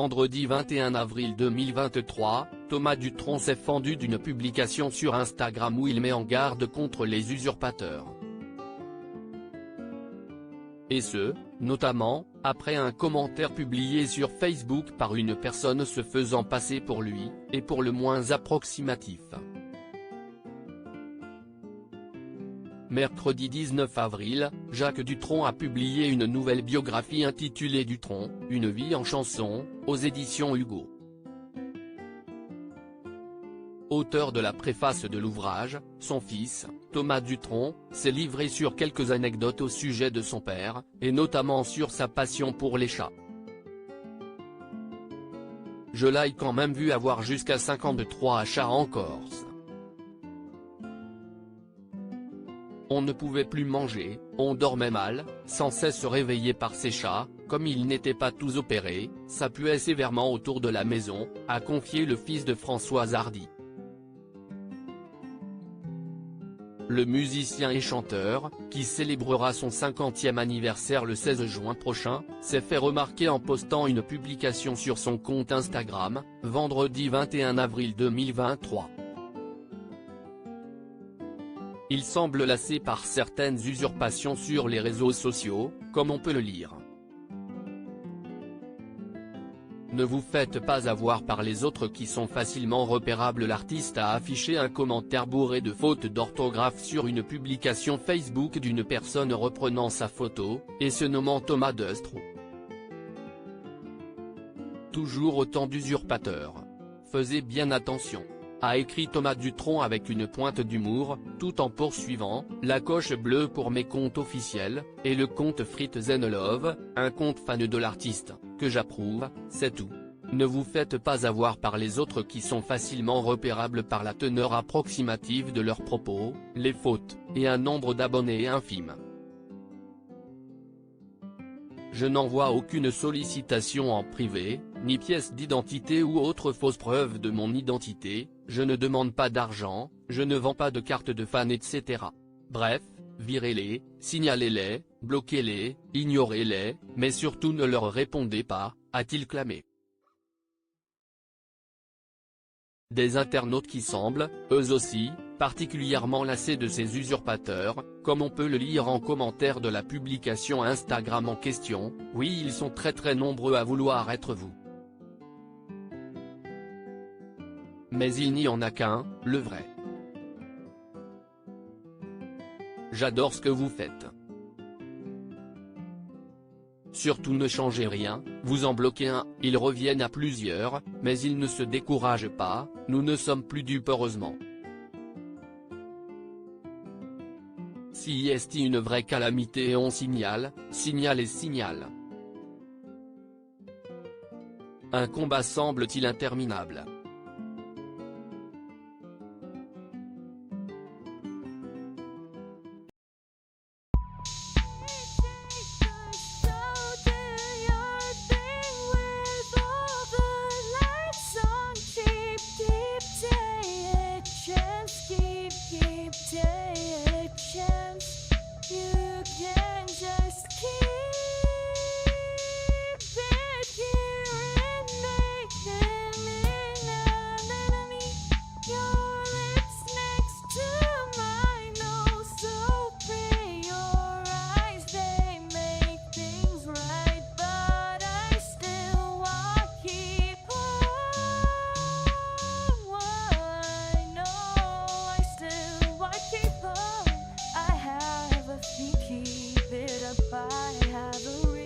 Vendredi 21 avril 2023, Thomas Dutronc s'est fendu d'une publication sur Instagram où il met en garde contre les usurpateurs. Et ce, notamment, après un commentaire publié sur Facebook par une personne se faisant passer pour lui, et pour le moins approximatif. Mercredi 19 avril, Jacques Dutronc a publié une nouvelle biographie intitulée Dutronc, une vie en chanson, aux éditions Hugo. Auteur de la préface de l'ouvrage, son fils, Thomas Dutronc, s'est livré sur quelques anecdotes au sujet de son père, et notamment sur sa passion pour les chats. Je l'ai quand même vu avoir jusqu'à 53 chats en Corse. On ne pouvait plus manger, on dormait mal, sans cesse réveillé par ces chats, comme ils n'étaient pas tous opérés, ça puait sévèrement autour de la maison, a confié le fils de Françoise Hardy. Le musicien et chanteur, qui célébrera son 50e anniversaire le 16 juin prochain, s'est fait remarquer en postant une publication sur son compte Instagram, vendredi 21 avril 2023. Il semble lassé par certaines usurpations sur les réseaux sociaux, comme on peut le lire. Ne vous faites pas avoir par les autres qui sont facilement repérables. L'artiste a affiché un commentaire bourré de fautes d'orthographe sur une publication Facebook d'une personne reprenant sa photo, et se nommant Thomas Dutronc. Toujours autant d'usurpateurs. Faites bien attention, a écrit Thomas Dutronc avec une pointe d'humour, tout en poursuivant, la coche bleue pour mes comptes officiels, et le compte Frites & Love, un compte fan de l'artiste, que j'approuve, c'est tout. Ne vous faites pas avoir par les autres qui sont facilement repérables par la teneur approximative de leurs propos, les fautes, et un nombre d'abonnés infime. Je n'envoie aucune sollicitation en privé, ni pièce d'identité ou autre fausse preuve de mon identité, je ne demande pas d'argent, je ne vends pas de cartes de fan etc. Bref, virez-les, signalez-les, bloquez-les, ignorez-les, mais surtout ne leur répondez pas, a-t-il clamé. Des internautes qui semblent, eux aussi, particulièrement lassés de ces usurpateurs, comme on peut le lire en commentaire de la publication Instagram en question, oui ils sont très nombreux à vouloir être vous. Mais il n'y en a qu'un, le vrai. J'adore ce que vous faites. Surtout ne changez rien, vous en bloquez un, ils reviennent à plusieurs, mais ils ne se découragent pas, nous ne sommes plus dupes heureusement. Si est une vraie calamité et on signale, signale et signale. Un combat semble-t-il interminable. Keep it up, I have a